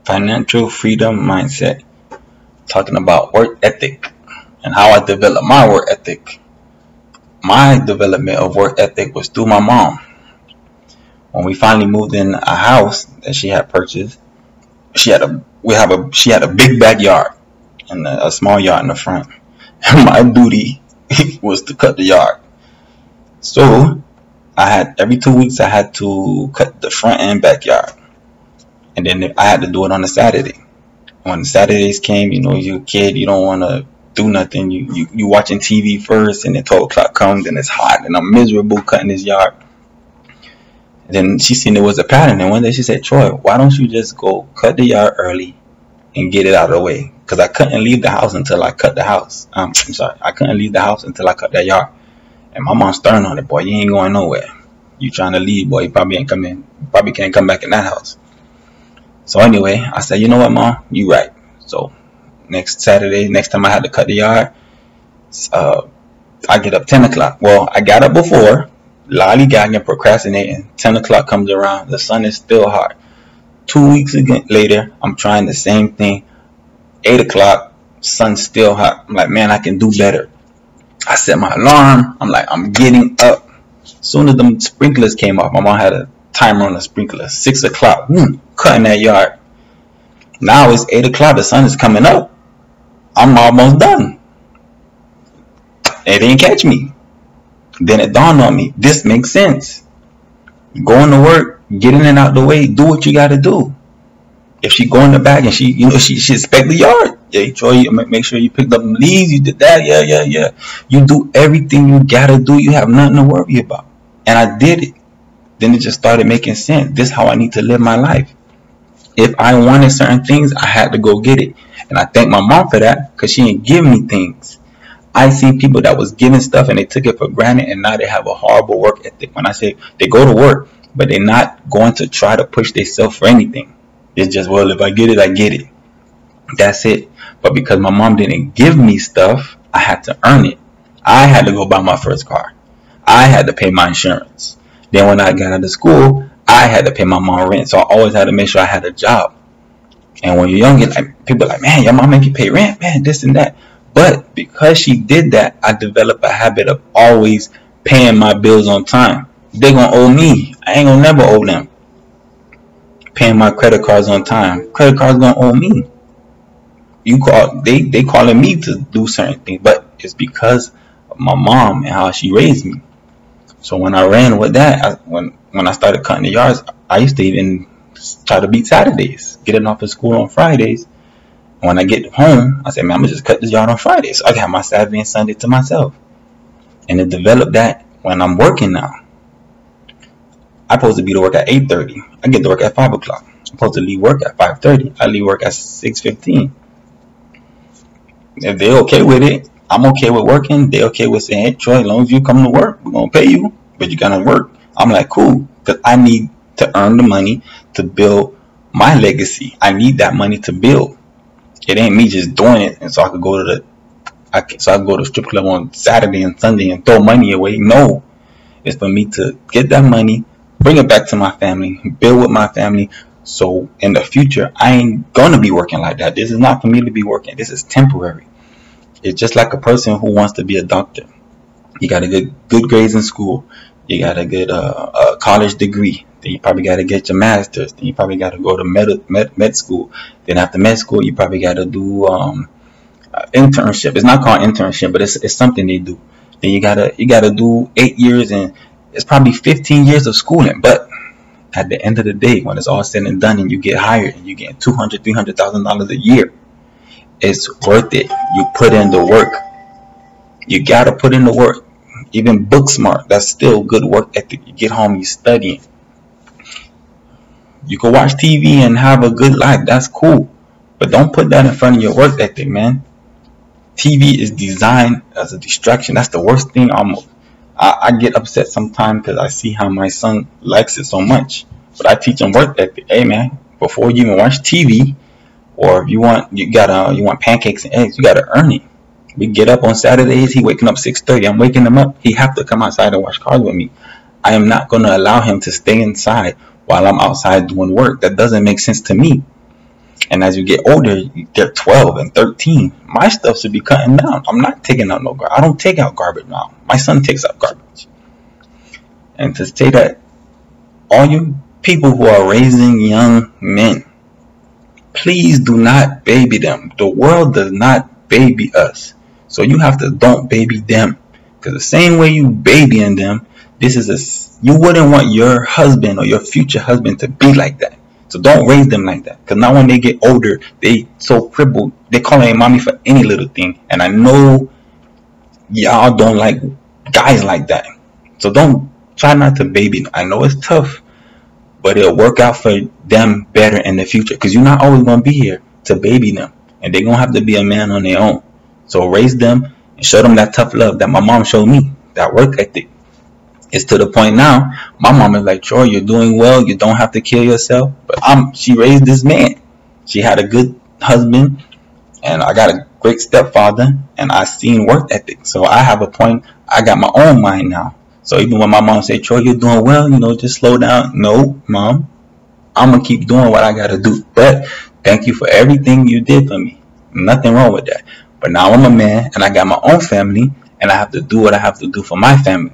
Financial freedom mindset, talking about work ethic and how I developed my work ethic. My development of work ethic was through my mom. When we finally moved in a house that she had purchased, she had a big backyard and a small yard in the front. And my duty was to cut the yard. So I had every 2 weeks I had to cut the front and backyard, and then I had to do it on a Saturday. When the Saturdays came, you're a kid, you don't want to do nothing. You watching TV first, and then 12 o'clock comes, and it's hot, and I'm miserable cutting this yard. And then she seen there was a pattern, and one day she said, "Troy, why don't you just go cut the yard early and get it out of the way?" Because I couldn't leave the house until I cut the house. I'm sorry, I couldn't leave the house until I cut that yard. And my mom's stern on it, boy. You ain't going nowhere. You trying to leave, boy. You probably ain't coming. You probably can't come back in that house. So anyway, I said, you know what, Mom? You right. So next Saturday, next time I had to cut the yard, I get up 10 o'clock. Well, I got up before, lollygagging, procrastinating. 10 o'clock comes around. The sun is still hot. 2 weeks later, I'm trying the same thing. 8 o'clock, sun's still hot. I'm like, man, I can do better. I set my alarm. I'm like, I'm getting up. As soon as the sprinklers came off, my mom had a timer on the sprinkler. 6 o'clock, cutting that yard. Now it's 8 o'clock. The sun is coming up. I'm almost done. It didn't catch me. Then it dawned on me. This makes sense. Going to work, getting it out the way, do what you got to do. If she go in the back and she inspect the yard. Yeah, Troy, make sure you picked up them leaves. You did that. Yeah. You do everything you got to do. You have nothing to worry about. And I did it. Then it just started making sense. This is how I need to live my life. If I wanted certain things, I had to go get it. And I thank my mom for that, because she didn't give me things. I see people that was given stuff and they took it for granted, and now they have a horrible work ethic. When I say they go to work, but they're not going to try to push themselves for anything. It's just, well, if I get it, I get it. That's it. But because my mom didn't give me stuff, I had to earn it. I had to go buy my first car. I had to pay my insurance. Then when I got out of school, I had to pay my mom rent. So I always had to make sure I had a job. And when you're young, people are like, man, your mom make you pay rent, man, this and that. But because she did that, I developed a habit of always paying my bills on time. They're going to owe me. I ain't going to never owe them. Paying my credit cards on time. Credit cards going to owe me. They calling me to do certain things, but it's because of my mom and how she raised me. So when I ran with that, when I started cutting the yards, I used to even try to beat Saturdays, getting off of school on Fridays. And when I get home, I said, man, I'm gonna just cut this yard on Fridays. So I can have my Saturday and Sunday to myself. And it developed that when I'm working now. I'm supposed to be to work at 8:30. I get to work at 5 o'clock. I'm supposed to leave work at 5:30. I leave work at 6:15. If they're okay with it, I'm okay with working. They're okay with saying, hey, Troy, as long as you come to work, we're going to pay you, but you got to work. I'm like, cool, because I need to earn the money to build my legacy. I need that money to build. It ain't me just doing it and so I could go to the strip club on Saturday and Sunday and throw money away. No, it's for me to get that money, bring it back to my family, build with my family. So in the future, I ain't gonna be working like that. This is not for me to be working. This is temporary. It's just like a person who wants to be a doctor. You got to get good grades in school. You got to get a college degree. Then you probably got to get your master's. Then you probably got to go to med school. Then after med school, you probably got to do internship. It's not called internship, but it's something they do. Then you gotta do 8 years, and it's probably 15 years of schooling. But at the end of the day, when it's all said and done and you get hired and you get $200,000-$300,000 a year, it's worth it. You put in the work. You got to put in the work. Even book smart, that's still good work ethic. You get home, you studying. You can watch TV and have a good life. That's cool. But don't put that in front of your work ethic, man. TV is designed as a distraction. That's the worst thing almost. I get upset sometimes because I see how my son likes it so much. But I teach him work ethic. Hey, man, before you even watch TV, or if you want pancakes and eggs, you gotta earn it. We get up on Saturdays. He waking up 6:30. I'm waking him up. He have to come outside and watch cars with me. I am not gonna allow him to stay inside while I'm outside doing work. That doesn't make sense to me. And as you get older, they're 12 and 13. My stuff should be cutting down. I'm not taking out no garbage. I don't take out garbage now. My son takes out garbage. And to say that all you people who are raising young men, please do not baby them. The world does not baby us. So you have to don't baby them. Because the same way you babying them, you wouldn't want your husband or your future husband to be like that. So don't raise them like that. Because now when they get older, they so crippled. They call their mommy for any little thing. And I know y'all don't like guys like that. So don't try not to baby them. I know it's tough, but it'll work out for them better in the future. Because you're not always going to be here to baby them. And they're going to have to be a man on their own. So raise them and show them that tough love that my mom showed me. That work ethic. It's to the point now, my mom is like, Troy, you're doing well. You don't have to kill yourself. But she raised this man. She had a good husband. And I got a great stepfather. And I seen work ethic. So I have a point. I got my own mind now. So even when my mom say, Troy, you're doing well, just slow down. No, Mom, I'm going to keep doing what I got to do. But thank you for everything you did for me. Nothing wrong with that. But now I'm a man and I got my own family and I have to do what I have to do for my family.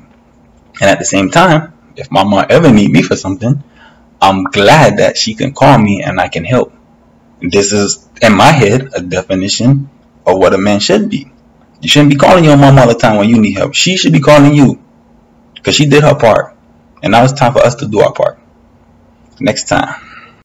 And at the same time, if my mom ever need me for something, I'm glad that she can call me and I can help. This is, in my head, a definition of what a man should be. You shouldn't be calling your mom all the time when you need help. She should be calling you. Because she did her part. And now it's time for us to do our part. Next time.